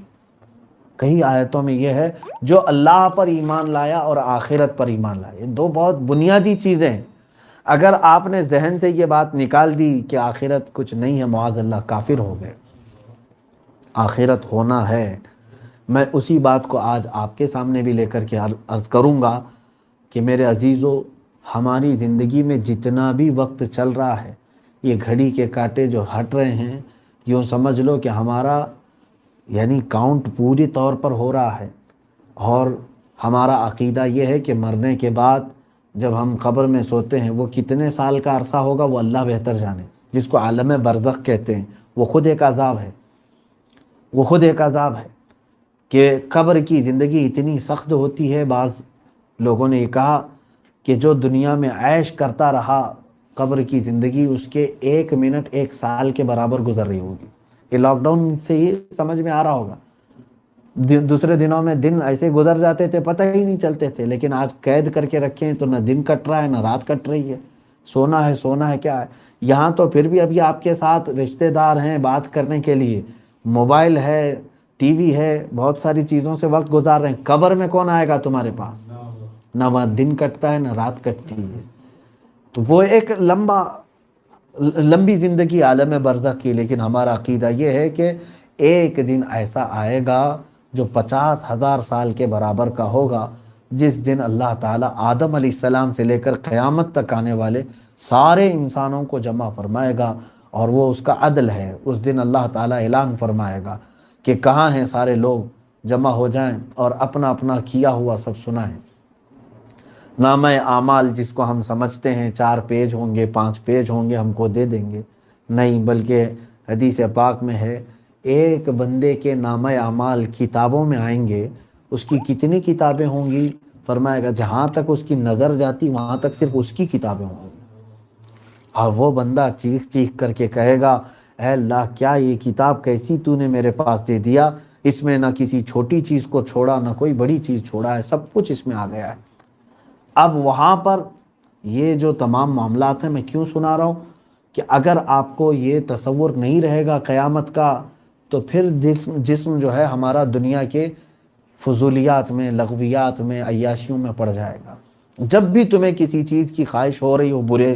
کئی آیتوں میں یہ ہے جو اللہ پر ایمان لایا اور آخرت پر ایمان لایا، یہ دو بہت بنیادی چیزیں ہیں۔ اگر آپ نے ذہن سے یہ بات نکال دی کہ آخرت کچھ نہیں ہے، معاذ اللہ کافر ہو گئے۔ آخرت ہونا ہے۔ میں اسی بات کو آج آپ کے سامنے بھی لے کر کے عرض کروں گا کہ میرے عزیزو، ہماری زندگی میں جتنا بھی وقت چل رہا ہے، یہ گھڑی کے کانٹے جو ہٹ رہے ہیں، یوں سمجھ لو کہ ہمارا یعنی کاؤنٹ پوری طور پر ہو رہا ہے، اور ہمارا عقیدہ یہ ہے کہ مرنے کے بعد جب ہم قبر میں سوتے ہیں وہ کتنے سال کا عرصہ ہوگا وہ اللہ بہتر جانے، جس کو عالم برزخ کہتے ہیں، وہ خود ایک عذاب ہے، وہ خود ایک عذاب ہے کہ قبر کی زندگی اتنی سخت ہوتی ہے۔ بعض لوگوں نے یہ کہا کہ جو دنیا میں عیش کرتا رہا قبر کی زندگی اس کے 1 منٹ 1 سال کے برابر گزر رہی ہوگی۔ یہ لاک ڈاؤن سے ہی سمجھ میں آ رہا ہوگا۔ دوسرے دنوں میں دن ایسے گزر جاتے تھے، پتہ ہی نہیں چلتے تھے، لیکن آج قید کر کے رکھے ہیں تو نہ دن کٹ رہا ہے نہ رات کٹ رہی ہے، سونا ہے کیا ہے۔ یہاں تو پھر بھی ابھی آپ کے ساتھ رشتہ دار ہیں بات کرنے کے لیے، موبائل ہے، ٹی وی ہے، بہت ساری چیزوں سے وقت گزار رہے ہیں۔ قبر میں کون آئے گا تمہارے پاس؟ نہ وہاں دن کٹتا ہے نہ رات کٹتی ہے۔ تو وہ ایک لمبی زندگی عالم برزخ کی، لیکن ہمارا عقیدہ یہ ہے کہ ایک دن ایسا آئے گا جو 50,000 سال کے برابر کا ہوگا، جس دن اللہ تعالیٰ آدم علیہ السلام سے لے کر قیامت تک آنے والے سارے انسانوں کو جمع فرمائے گا، اور وہ اس کا عدل ہے۔ اس دن اللہ تعالیٰ اعلان فرمائے گا کہ کہاں ہیں سارے لوگ، جمع ہو جائیں اور اپنا اپنا کیا ہوا سب سنائیں۔ نامہ اعمال جس کو ہم سمجھتے ہیں 4 پیج ہوں گے 5 پیج ہوں گے ہم کو دے دیں گے، نہیں، بلکہ حدیث پاک میں ہے ایک بندے کے نامہ اعمال کتابوں میں آئیں گے۔ اس کی کتنی کتابیں ہوں گی؟ فرمائے گا جہاں تک اس کی نظر جاتی وہاں تک صرف اس کی کتابیں ہوں گی۔ اور وہ بندہ چیخ چیخ کر کے کہے گا اے اللہ، کیا یہ کتاب کیسی تو نے میرے پاس دے دیا، اس میں نہ کسی چھوٹی چیز کو چھوڑا نہ کوئی بڑی چیز چھوڑا ہے، سب کچھ اس میں آ گیا ہے۔ اب وہاں پر یہ جو تمام معاملات ہیں میں کیوں سنا رہا ہوں کہ اگر آپ کو یہ تصور نہیں رہے گا قیامت کا تو پھر جسم جو ہے ہمارا دنیا کے فضولیات میں، لغویات میں، عیاشیوں میں پڑ جائے گا۔ جب بھی تمہیں کسی چیز کی خواہش ہو رہی ہو برے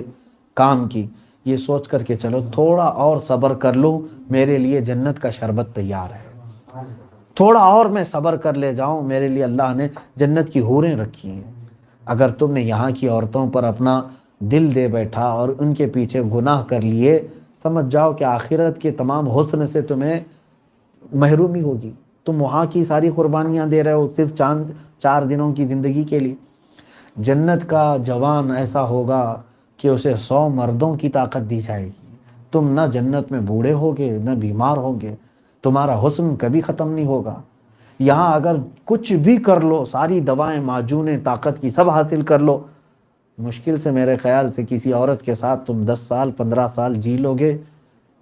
کام کی، یہ سوچ کر کے چلو تھوڑا اور صبر کر لو، میرے لیے جنت کا شربت تیار ہے، تھوڑا اور میں صبر کر لے جاؤں، میرے لیے اللہ نے جنت کی حوریں رکھی ہیں۔ اگر تم نے یہاں کی عورتوں پر اپنا دل دے بیٹھا اور ان کے پیچھے گناہ کر لیے، سمجھ جاؤ کہ آخرت کے تمام حسن سے تمہیں محرومی ہوگی۔ تم وہاں کی ساری قربانیاں دے رہے ہو صرف 4 دنوں کی زندگی کے لیے۔ جنت کا جوان ایسا ہوگا کہ اسے 100 مردوں کی طاقت دی جائے گی۔ تم نہ جنت میں بوڑھے ہوگے نہ بیمار ہوگے، تمہارا حسن کبھی ختم نہیں ہوگا۔ یہاں اگر کچھ بھی کر لو، ساری دوائیں معجونیں طاقت کی سب حاصل کر لو، مشکل سے میرے خیال سے کسی عورت کے ساتھ تم 10 سال 15 سال جی لو گے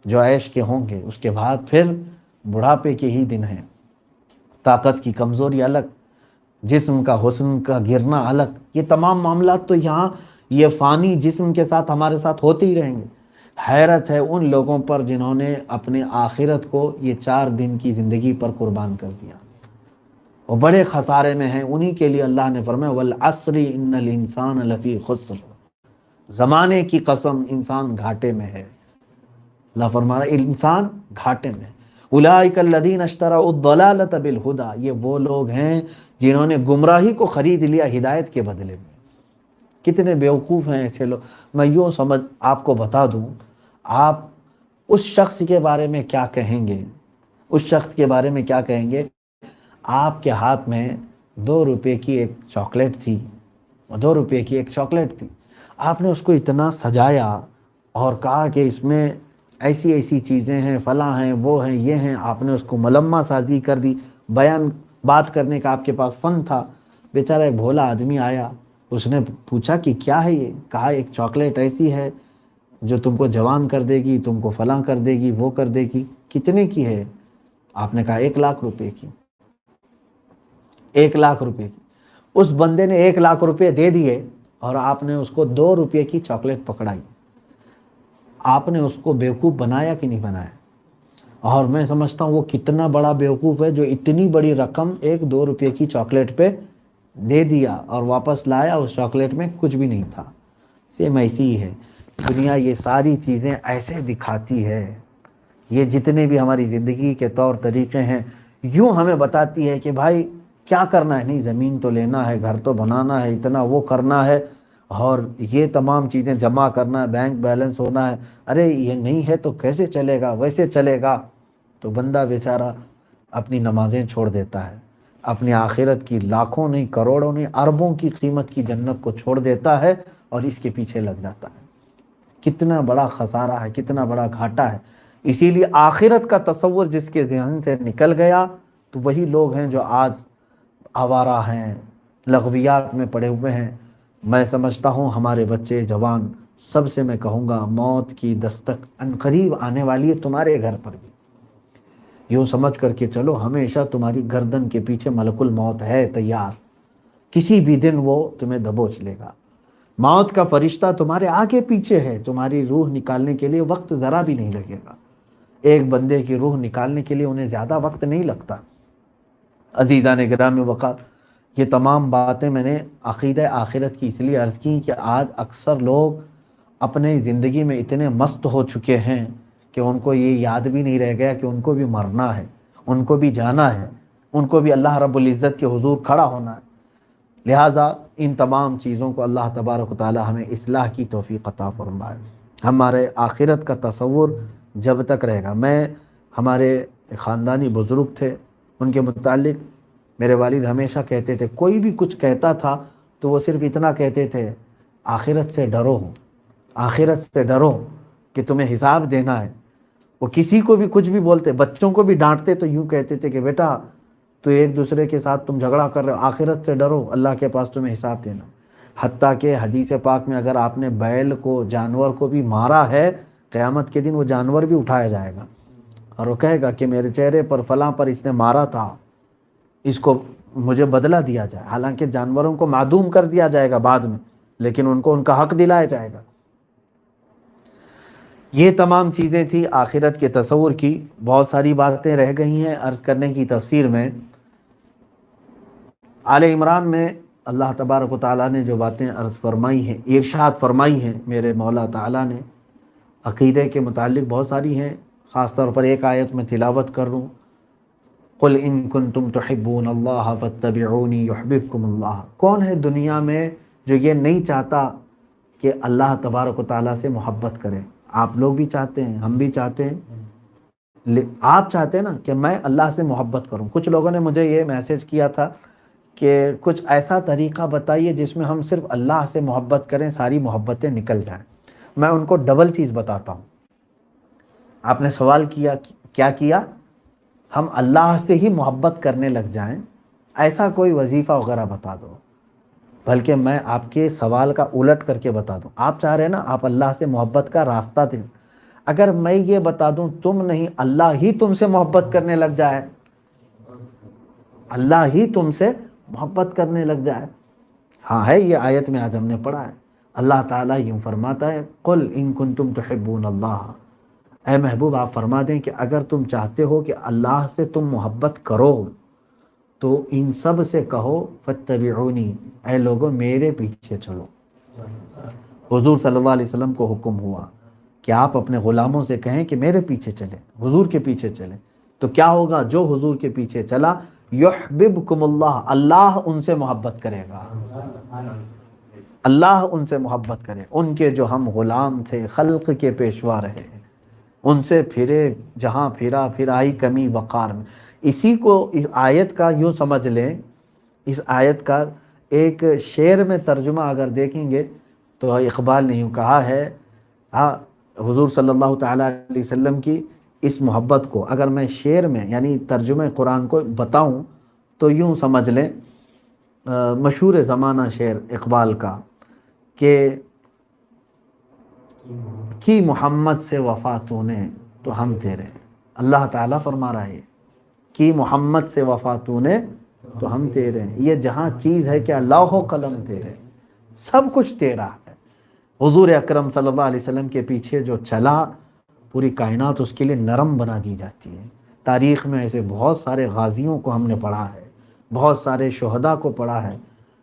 جو عیش کے ہوں گے، اس کے بعد پھر بڑھاپے کے ہی دن ہیں۔ طاقت کی کمزوری الگ، جسم کا حسن کا گرنا الگ، یہ تمام معاملات تو یہاں یہ فانی جسم کے ساتھ ہمارے ساتھ ہوتے ہی رہیں گے۔ حیرت ہے ان لوگوں پر جنہوں نے اپنے آخرت کو یہ 4 دن کی زندگی پر قربان کر دیا، وہ بڑے خسارے میں ہیں۔ انہی کے لیے اللہ نے فرمایا والعصر ان الانسان لفی خسر، زمانے کی قسم انسان گھاٹے میں ہے۔ اللہ فرما رہا ہے انسان گھاٹے میں ہے۔ اولئک الذین اشتروا الضلالۃ بالہدی، یہ وہ لوگ ہیں جنہوں نے گمراہی کو خرید لیا ہدایت کے بدلے میں۔ کتنے بیوقوف ہیں ایسے لوگ۔ میں یوں آپ کو بتا دوں، آپ اس شخص کے بارے میں کیا کہیں گے، اس شخص کے بارے میں کیا کہیں گے، آپ کے ہاتھ میں 2 روپے کی ایک چاکلیٹ تھی، 2 روپے کی ایک چاکلیٹ تھی، آپ نے اس کو اتنا سجایا اور کہا کہ اس میں ایسی ایسی چیزیں ہیں، فلاں ہیں، وہ ہیں، یہ ہیں، آپ نے اس کو ملمہ سازی کر دی، بات کرنے کا آپ کے پاس فن تھا۔ بیچارہ ایک بھولا آدمی آیا، اس نے پوچھا کہ کیا ہے یہ، کہا ایک چاکلیٹ ایسی ہے جو تم کو جوان کر دے گی، تم کو فلاں کر دے گی، وہ کر دے گی۔ کتنے کی ہے؟ آپ نے کہا 1 لاکھ روپے کی۔ 1 لاکھ روپے کی۔ اس بندے نے 1 لاکھ روپے دے دیے اور آپ نے اس کو 2 روپے کی چاکلیٹ پکڑائی۔ آپ نے اس کو بیوقوف بنایا کہ نہیں بنایا؟ اور میں سمجھتا ہوں وہ کتنا بڑا بیوقوف ہے جو اتنی بڑی رقم 1-2 روپے کی چاکلیٹ پہ دے دیا اور واپس لایا، اس چاکلیٹ میں کچھ بھی نہیں تھا۔ سیم ایسی ہی ہے دنیا، یہ ساری چیزیں ایسے دکھاتی ہے، یہ جتنے بھی ہماری زندگی کے طور طریقے ہیں یوں ہمیں بتاتی ہے کہ بھائی کیا کرنا ہے، نہیں زمین تو لینا ہے، گھر تو بنانا ہے، اتنا وہ کرنا ہے، اور یہ تمام چیزیں جمع کرنا ہے، بینک بیلنس ہونا ہے، ارے یہ نہیں ہے تو کیسے چلے گا، ویسے چلے گا۔ تو بندہ بیچارہ اپنی نمازیں چھوڑ دیتا ہے، اپنی آخرت کی لاکھوں نہیں کروڑوں نہیں اربوں کی قیمت کی جنت کو چھوڑ دیتا ہے اور اس کے پیچھے لگ جاتا ہے۔ کتنا بڑا خسارہ ہے، کتنا بڑا گھاٹا ہے۔ اسی لیے آخرت کا تصور جس کے ذہن سے نکل گیا تو وہی لوگ ہیں جو آج آوارہ ہیں، لغویات میں پڑے ہوئے ہیں۔ میں سمجھتا ہوں ہمارے بچے جوان سب سے میں کہوں گا موت کی دستک عنقریب آنے والی ہے تمہارے گھر پر بھی، یوں سمجھ کر کے چلو ہمیشہ تمہاری گردن کے پیچھے ملک الموت ہے تیار، کسی بھی دن وہ تمہیں دبوچ لے گا۔ موت کا فرشتہ تمہارے آگے پیچھے ہے، تمہاری روح نکالنے کے لیے وقت ذرا بھی نہیں لگے گا۔ ایک بندے کی روح نکالنے کے لیے انہیں زیادہ وقت نہیں لگتا۔ عزیزان گرامی وقار، یہ تمام باتیں میں نے عقیدہ آخرت کی اس لیے عرض کی کہ آج اکثر لوگ اپنے زندگی میں اتنے مست ہو چکے ہیں کہ ان کو یہ یاد بھی نہیں رہ گیا کہ ان کو بھی مرنا ہے، ان کو بھی جانا ہے، ان کو بھی اللہ رب العزت کے حضور کھڑا ہونا ہے۔ لہٰذا ان تمام چیزوں کو اللہ تبارک و تعالی ہمیں اصلاح کی توفیق عطا فرمائے۔ ہمارے آخرت کا تصور جب تک رہے گا، میں ہمارے خاندانی بزرگ تھے، ان کے متعلق میرے والد ہمیشہ کہتے تھے، کوئی بھی کچھ کہتا تھا تو وہ صرف اتنا کہتے تھے، آخرت سے ڈرو، آخرت سے ڈرو کہ تمہیں حساب دینا ہے۔ وہ کسی کو بھی کچھ بھی بولتے، بچوں کو بھی ڈانٹتے تو یوں کہتے تھے کہ بیٹا تو ایک دوسرے کے ساتھ تم جھگڑا کر رہے ہو، آخرت سے ڈرو، اللہ کے پاس تمہیں حساب دینا۔ حتیٰ کہ حدیث پاک میں اگر آپ نے بیل کو، جانور کو بھی مارا ہے، قیامت کے دن وہ جانور بھی اٹھایا جائے گا اور وہ کہے گا کہ میرے چہرے پر فلاں پر اس نے مارا تھا، اس کو مجھے بدلہ دیا جائے۔ حالانکہ جانوروں کو معدوم کر دیا جائے گا بعد میں، لیکن ان کو ان کا حق دلایا جائے گا۔ یہ تمام چیزیں تھی آخرت کے تصور کی، بہت ساری باتیں رہ گئی ہیں عرض کرنے کی تفسیر میں۔ آل عمران میں اللہ تبارک و تعالیٰ نے جو باتیں عرض فرمائی ہیں، ارشاد فرمائی ہیں میرے مولا تعالیٰ نے، عقیدے کے متعلق بہت ساری ہیں، خاص طور پر ایک آیت میں تلاوت کر لوں، قل ان کنتم تحبون اللہ فاتبعونی یحببکم اللہ۔ کون ہے دنیا میں جو یہ نہیں چاہتا کہ اللہ تبارک و تعالیٰ سے محبت کرے؟ آپ لوگ بھی چاہتے ہیں، ہم بھی چاہتے ہیں، آپ چاہتے ہیں نا کہ میں اللہ سے محبت کروں۔ کچھ لوگوں نے مجھے یہ میسج کیا تھا کہ کچھ ایسا طریقہ بتائیے جس میں ہم صرف اللہ سے محبت کریں، ساری محبتیں نکل جائیں۔ میں ان کو ڈبل چیز بتاتا ہوں۔ آپ نے سوال کیا، کیا کیا؟ ہم اللہ سے ہی محبت کرنے لگ جائیں، ایسا کوئی وظیفہ وغیرہ بتا دو۔ بلکہ میں آپ کے سوال کا الٹ کر کے بتا دوں، آپ چاہ رہے ہیں نا آپ اللہ سے محبت کا راستہ دیں، اگر میں یہ بتا دوں تم نہیں، اللہ ہی تم سے محبت کرنے لگ جائے، اللہ ہی تم سے محبت کرنے لگ جائے۔ ہاں ہے، یہ آیت میں آج ہم نے پڑھا ہے، اللہ تعالیٰ یوں فرماتا ہے، قل ان کنتم تحبون اللہ، اے محبوب آپ فرما دیں کہ اگر تم چاہتے ہو کہ اللہ سے تم محبت کرو تو ان سب سے کہو فاتبعونی، اے لوگوں میرے پیچھے چلو۔ حضور صلی اللہ علیہ وسلم کو حکم ہوا کہ آپ اپنے غلاموں سے کہیں کہ میرے پیچھے چلیں، حضور کے پیچھے چلیں، تو کیا ہوگا؟ جو حضور کے پیچھے چلا یحببکم اللہ، اللہ ان سے محبت کرے گا، اللہ ان سے محبت کرے۔ ان کے جو ہم غلام تھے، خلق کے پیشوا رہے، ان سے پھرے جہاں پھرا، پھر آئی کمی وقار میں۔ اسی کو اس آیت کا یوں سمجھ لیں، اس آیت کا ایک شعر میں ترجمہ اگر دیکھیں گے تو اقبال نے یوں کہا ہے، حضور صلی اللہ تعالیٰ علیہ وسلم کی اس محبت کو اگر میں شعر میں یعنی ترجمہ قرآن کو بتاؤں تو یوں سمجھ لیں، مشہور زمانہ شعر اقبال کا کہ کی محمد سے وفا تو نے تو ہم تیرے، اللہ تعالیٰ فرما رہا ہے کہ محمد سے وفا تو نے تو ہم تیرے، یہ جہاں چیز ہے کہ لوح و قلم تیرے، سب کچھ تیرا ہے۔ حضور اکرم صلی اللہ علیہ وسلم کے پیچھے جو چلا، پوری کائنات اس کے لیے نرم بنا دی جاتی ہے۔ تاریخ میں ایسے بہت سارے غازیوں کو ہم نے پڑھا ہے، بہت سارے شہداء کو پڑھا ہے،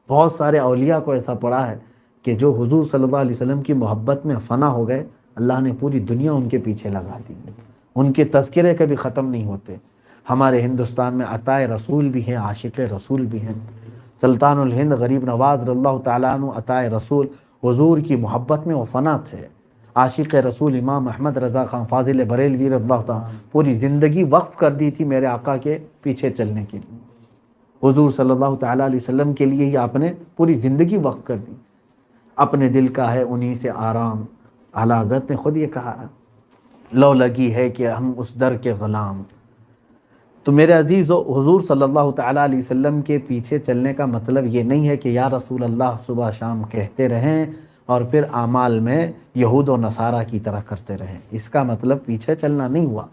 بہت سارے اولیاء کو ایسا پڑھا ہے کہ جو حضور صلی اللہ علیہ وسلم کی محبت میں فنا ہو گئے، اللہ نے پوری دنیا ان کے پیچھے لگا دی، ان کے تذکرے کبھی ختم نہیں ہوتے۔ ہمارے ہندوستان میں عطائے رسول بھی ہیں، عاشق رسول بھی ہیں۔ سلطان الہند غریب نواز رضی اللہ تعالیٰ عنہ عطائے رسول، حضور کی محبت میں وہ فنا تھے۔ عاشق رسول امام احمد رضا خان فاضل بریلوی رضی اللہ تعالیٰ پوری زندگی وقف کر دی تھی میرے آقا کے پیچھے چلنے کے لیے، حضور صلی اللہ تعالیٰ علیہ وسلم کے لیے ہی آپ نے پوری زندگی وقف کر دی۔ اپنے دل کا ہے انہی سے آرام، اعلیٰ حضرت نے خود یہ کہا، لو لگی ہے کہ ہم اس در کے غلام۔ تو میرے عزیزو، حضور صلی اللہ تعالیٰ علیہ وسلم کے پیچھے چلنے کا مطلب یہ نہیں ہے کہ یا رسول اللہ صبح شام کہتے رہیں اور پھر اعمال میں یہود و نصارہ کی طرح کرتے رہے. اس کا مطلب پیچھے چلنا نہیں ہوا.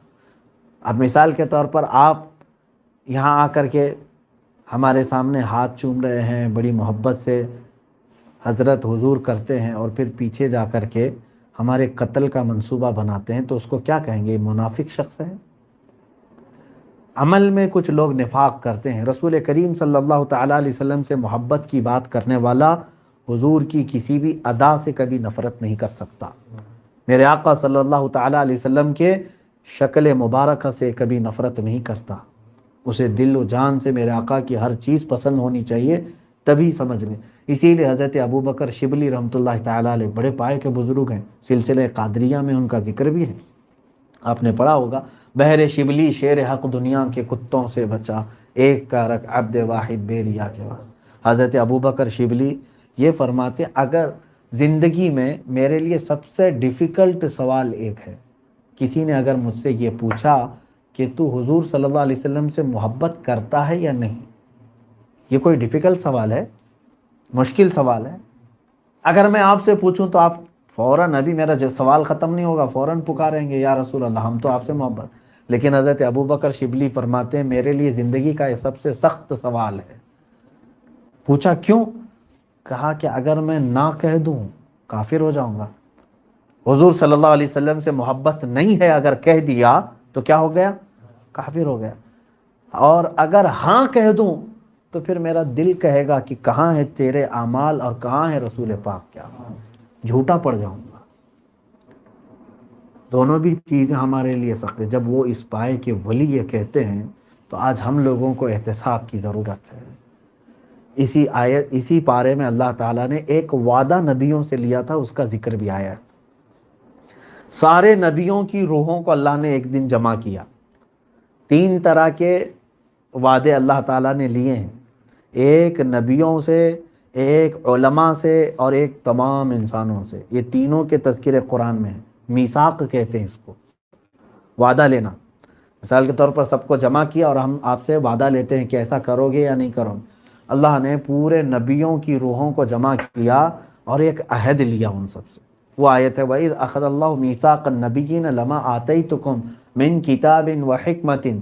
اب مثال کے طور پر آپ یہاں آ کر کے ہمارے سامنے ہاتھ چوم رہے ہیں، بڑی محبت سے حضرت حضور کرتے ہیں، اور پھر پیچھے جا کر کے ہمارے قتل کا منصوبہ بناتے ہیں، تو اس کو کیا کہیں گے؟ یہ منافق شخص ہے. عمل میں کچھ لوگ نفاق کرتے ہیں. رسول کریم صلی اللہ تعالیٰ علیہ وسلم سے محبت کی بات کرنے والا حضور کی کسی بھی ادا سے کبھی نفرت نہیں کر سکتا. میرے آقا صلی اللہ تعالیٰ علیہ وسلم کے شکل مبارکہ سے کبھی نفرت نہیں کرتا. اسے دل و جان سے میرے آقا کی ہر چیز پسند ہونی چاہیے، تبھی سمجھ لیں. اسی لیے حضرت ابو بکر شبلی رحمۃ اللہ تعالیٰ علیہ بڑے پائے کے بزرگ ہیں. سلسلہ قادریہ میں ان کا ذکر بھی ہے، آپ نے پڑھا ہوگا. بہر شبلی شیر حق دنیا کے کتوں سے بچا، ایک کا رکھ عبد واحد بے ریا کے واسطے. حضرت ابو بکر شبلی یہ فرماتے، اگر زندگی میں میرے لیے سب سے ڈیفیکلٹ سوال ایک ہے، کسی نے اگر مجھ سے یہ پوچھا کہ تو حضور صلی اللہ علیہ وسلم سے محبت کرتا ہے یا نہیں، یہ کوئی ڈیفیکلٹ سوال ہے؟ مشکل سوال ہے. اگر میں آپ سے پوچھوں تو آپ فوراً، ابھی میرا جو سوال ختم نہیں ہوگا، فوراً پکاریں گے یا رسول اللہ ہم تو آپ سے محبت. لیکن حضرت ابو بکر شبلی فرماتے ہیں میرے لیے زندگی کا یہ سب سے سخت سوال ہے. پوچھا کیوں؟ کہا کہ اگر میں نہ کہہ دوں کافر ہو جاؤں گا. حضور صلی اللہ علیہ وسلم سے محبت نہیں ہے، اگر کہہ دیا تو کیا ہو گیا؟ کافر ہو گیا. اور اگر ہاں کہہ دوں تو پھر میرا دل کہے گا کہ کہاں ہے تیرے اعمال اور کہاں ہے رسول پاک، کیا جھوٹا پڑ جاؤں گا. دونوں بھی چیزیں ہمارے لیے سخت ہے. جب وہ اس پائے کے ولی یہ کہتے ہیں تو آج ہم لوگوں کو احتساب کی ضرورت ہے. اسی پارے میں اللہ تعالیٰ نے ایک وعدہ نبیوں سے لیا تھا، اس کا ذکر بھی آیا ہے. سارے نبیوں کی روحوں کو اللہ نے ایک دن جمع کیا. 3 طرح کے وعدے اللہ تعالیٰ نے لیے ہیں، ایک نبیوں سے، ایک علماء سے، اور ایک تمام انسانوں سے. یہ تینوں کے تذکرے قرآن میں ہیں. میثاق کہتے ہیں اس کو، وعدہ لینا. مثال کے طور پر سب کو جمع کیا اور ہم آپ سے وعدہ لیتے ہیں کہ ایسا کرو گے یا نہیں کرو گے. اللہ نے پورے نبیوں کی روحوں کو جمع کیا اور ایک عہد لیا ان سب سے. وہ آیت ہے وَإِذْ أَخَذَ اللَّهُ مِيثَاقَ النَّبِيِّينَ لَمَا آتَيْتُكُم مِّن كِتَابٍ وَحِكْمَةٍ.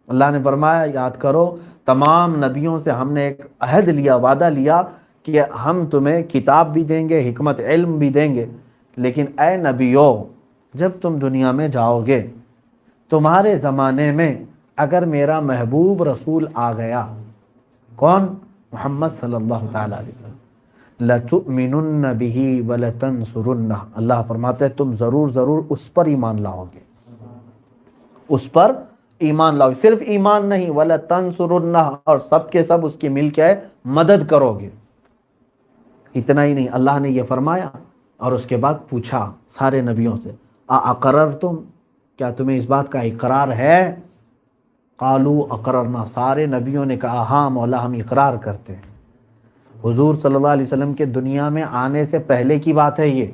اللہ نے فرمایا یاد کرو تمام نبیوں سے ہم نے ایک عہد لیا، وعدہ لیا کہ ہم تمہیں کتاب بھی دیں گے، حکمت علم بھی دیں گے. لیکن اے نبیو، جب تم دنیا میں جاؤ گے، تمہارے زمانے میں اگر میرا محبوب رسول آ گیا، کون؟ محمد صلی اللہ تعالیٰ علیہ وسلم، لَتُؤْمِنُنَّ بِهِ وَلَتَنْصُرُنَّهُ. اللہ فرماتے ہیں تم ضرور اس پر ایمان لاؤ گے، اس پر ایمان لاؤ گے. صرف ایمان نہیں، وَلَتَنْصُرُنَّهُ، اور سب کے سب اس کی مل کے مدد کرو گے. اتنا ہی نہیں، اللہ نے یہ فرمایا اور اس کے بعد پوچھا سارے نبیوں سے اَأَقْرَرْتُمْ، کیا تمہیں اس بات کا اقرار ہے؟ قالوا اقررنا، سارے نبیوں نے کہا ہاں مولا ہم اقرار کرتے ہیں. حضور صلی اللہ علیہ وسلم کے دنیا میں آنے سے پہلے کی بات ہے. یہ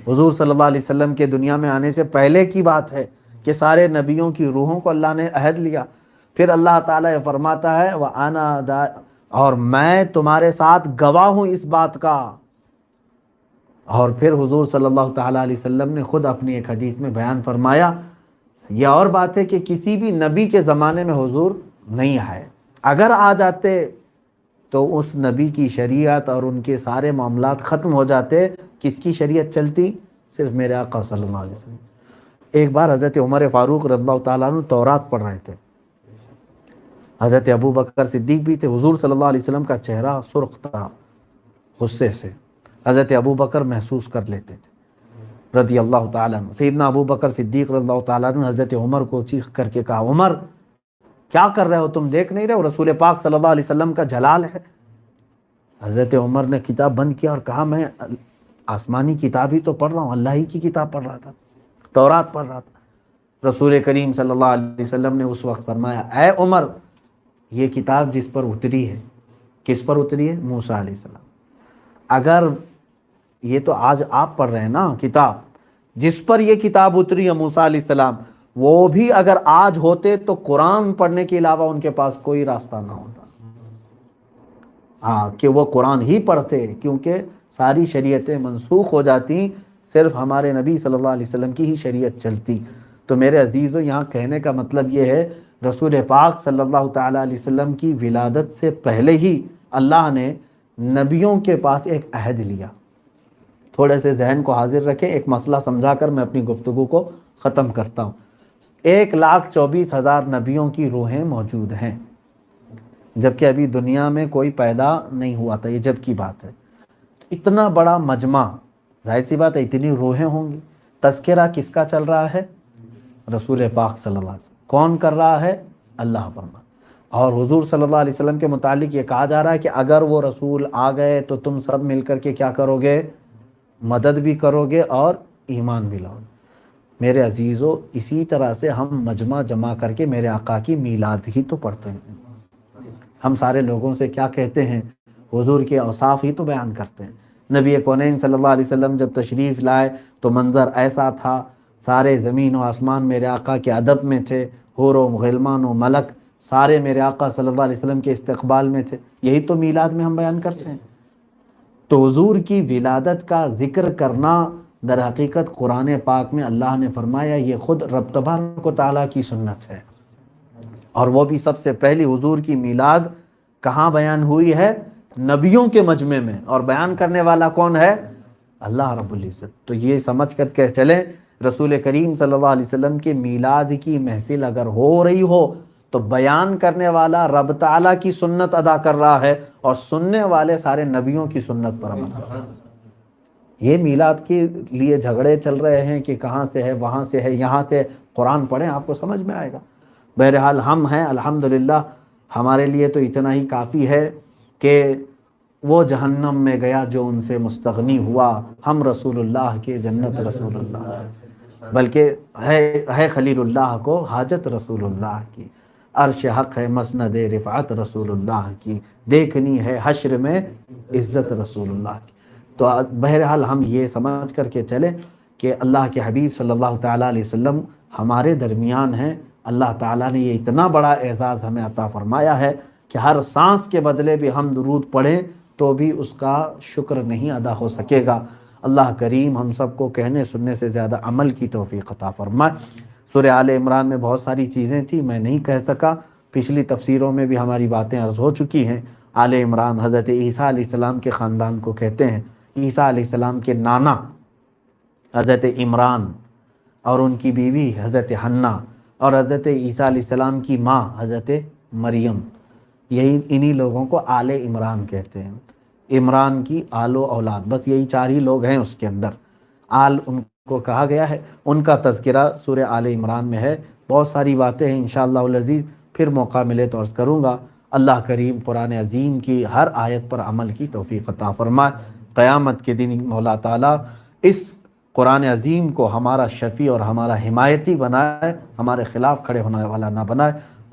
حضور صلی اللہ علیہ وسلم کے دنیا میں آنے سے پہلے کی بات ہے کہ سارے نبیوں کی روحوں کو اللہ نے عہد لیا. پھر اللہ تعالیٰ یہ فرماتا ہے وَأَنَا اور میں تمہارے ساتھ گواہ ہوں اس بات کا. اور پھر حضور صلی اللہ تعالیٰ علیہ وسلم نے خود اپنی ایک حدیث میں بیان فرمایا، یہ اور بات ہے کہ کسی بھی نبی کے زمانے میں حضور نہیں آئے، اگر آ جاتے تو اس نبی کی شریعت اور ان کے سارے معاملات ختم ہو جاتے. کس کی شریعت چلتی؟ صرف میرے آقا صلی اللہ علیہ وسلم. ایک بار حضرت عمر فاروق رضی اللہ تعالیٰ عنہ تورات پڑھ رہے تھے. حضرت ابو بکر صدیق بھی تھے. حضور صلی اللہ علیہ وسلم کا چہرہ سرخ تھا غصے سے، حضرت ابو بکر محسوس کر لیتے تھے رضی اللہ تعالیٰ عنہ. سیدنا ابو بکر صدیق رضی اللہ تعالیٰ عنہ حضرت عمر کو چیخ کر کے کہا عمر کیا کر رہے ہو تم؟ دیکھ نہیں رہے ہو رسول پاک صلی اللہ علیہ وسلم کا جلال ہے؟ حضرت عمر نے کتاب بند کیا اور کہا میں آسمانی کتاب ہی تو پڑھ رہا ہوں، اللہ ہی کی کتاب پڑھ رہا تھا، تورات پڑھ رہا تھا. رسول کریم صلی اللہ علیہ وسلم نے اس وقت فرمایا اے عمر، یہ کتاب جس پر اتری ہے، کس پر اتری ہے؟ موسیٰ علیہ السلام. اگر یہ تو آج آپ پڑھ رہے ہیں نا کتاب، جس پر یہ کتاب اتری ہے موسیٰ علیہ السلام، وہ بھی اگر آج ہوتے تو قرآن پڑھنے کے علاوہ ان کے پاس کوئی راستہ نہ ہوتا. ہاں کہ وہ قرآن ہی پڑھتے، کیونکہ ساری شریعتیں منسوخ ہو جاتی، صرف ہمارے نبی صلی اللہ علیہ وسلم کی ہی شریعت چلتی۔ تو میرے عزیزو، یہاں کہنے کا مطلب یہ ہے رسول پاک صلی اللہ تعالیٰ علیہ وسلم کی ولادت سے پہلے ہی اللہ نے نبیوں کے پاس ایک عہد لیا۔ تھوڑے سے ذہن کو حاضر رکھیں، ایک مسئلہ سمجھا کر میں اپنی گفتگو کو ختم کرتا ہوں۔ 1,24,000 نبیوں کی روحیں موجود ہیں، جبکہ ابھی دنیا میں کوئی پیدا نہیں ہوا تھا، یہ جب کی بات ہے۔ اتنا بڑا مجمع، ظاہر سی بات ہے اتنی روحیں ہوں گی، تذکرہ کس کا چل رہا ہے؟ رسول پاک صلی اللہ علیہ وسلم۔ کون کر رہا ہے؟ اللہ فرما۔ اور حضور صلی اللہ علیہ وسلم کے متعلق یہ کہا جا رہا ہے کہ اگر وہ رسول آ گئے تو تم سب مل کر کے کیا کرو گے؟ مدد بھی کرو گے اور ایمان بھی لاؤ گے۔ میرے عزیزو، اسی طرح سے ہم مجمع جمع کر کے میرے آقا کی میلاد ہی تو پڑھتے ہیں۔ ہم سارے لوگوں سے کیا کہتے ہیں؟ حضور کے اوصاف ہی تو بیان کرتے ہیں۔ نبی کونین صلی اللہ علیہ وسلم جب تشریف لائے تو منظر ایسا تھا، سارے زمین و آسمان میرے آقا کے ادب میں تھے، حور و غلمان و ملک سارے میرے آقا صلی اللہ علیہ وسلم کے استقبال میں تھے۔ یہی تو میلاد میں ہم بیان کرتے ہیں۔ تو حضور کی ولادت کا ذکر کرنا در حقیقت قرآن پاک میں اللہ نے فرمایا یہ خود رب تبارک و تعالیٰ کی سنت ہے، اور وہ بھی سب سے پہلی حضور کی میلاد کہاں بیان ہوئی ہے؟ نبیوں کے مجمع میں، اور بیان کرنے والا کون ہے؟ اللہ رب العزت۔ تو یہ سمجھ کر کے چلیں، رسول کریم صلی اللہ علیہ وسلم کے میلاد کی محفل اگر ہو رہی ہو تو بیان کرنے والا رب تعالیٰ کی سنت ادا کر رہا ہے، اور سننے والے سارے نبیوں کی سنت پر عمل کر رہے ہیں۔ یہ میلاد کے لیے جھگڑے چل رہے ہیں کہ کہاں سے ہے، وہاں سے ہے، یہاں سے، قرآن پڑھیں آپ کو سمجھ میں آئے گا۔ بہرحال ہم ہیں الحمدللہ، ہمارے لیے تو اتنا ہی کافی ہے کہ وہ جہنم میں گیا جو ان سے مستغنی ہوا، ہم رسول اللہ کے جنت رسول اللہ، بلکہ ہے خلیل اللہ کو حاجت رسول اللہ کی، عرش حق ہے مسند رفعت رسول اللہ کی، دیکھنی ہے حشر میں عزت رسول اللہ کی۔ تو بہرحال ہم یہ سمجھ کر کے چلیں کہ اللہ کے حبیب صلی اللہ تعالیٰ علیہ وسلم ہمارے درمیان ہیں۔ اللہ تعالیٰ نے یہ اتنا بڑا اعزاز ہمیں عطا فرمایا ہے کہ ہر سانس کے بدلے بھی ہم درود پڑھیں تو بھی اس کا شکر نہیں ادا ہو سکے گا۔ اللہ کریم ہم سب کو کہنے سننے سے زیادہ عمل کی توفیق عطا فرمائے۔ سورہ آل عمران میں بہت ساری چیزیں تھیں، میں نہیں کہہ سکا، پچھلی تفسیروں میں بھی ہماری باتیں عرض ہو چکی ہیں۔ آل عمران حضرت عیسیٰ علیہ السلام کے خاندان کو کہتے ہیں۔ عیسیٰ علیہ السلام کے نانا حضرت عمران اور ان کی بیوی حضرت حنا اور حضرت عیسیٰ علیہ السلام کی ماں حضرت مریم، انہی لوگوں کو آل عمران کہتے ہیں۔ عمران کی آل و اولاد، بس یہی 4 ہی لوگ ہیں اس کے اندر، آل ان کو کہا گیا ہے۔ ان کا تذکرہ سورہ آل عمران میں ہے۔ بہت ساری باتیں ہیں، انشاءاللہ العزیز پھر موقع ملے تو عرض کروں گا۔ اللہ کریم قرآن عظیم کی ہر آیت پر عمل کی توفیق عطا فرمائے۔ قیامت کے دن مولا تعالیٰ اس قرآن عظیم کو ہمارا شفیع اور ہمارا حمایتی بنائے، ہمارے خلاف کھڑے ہونے والا نہ بنائے۔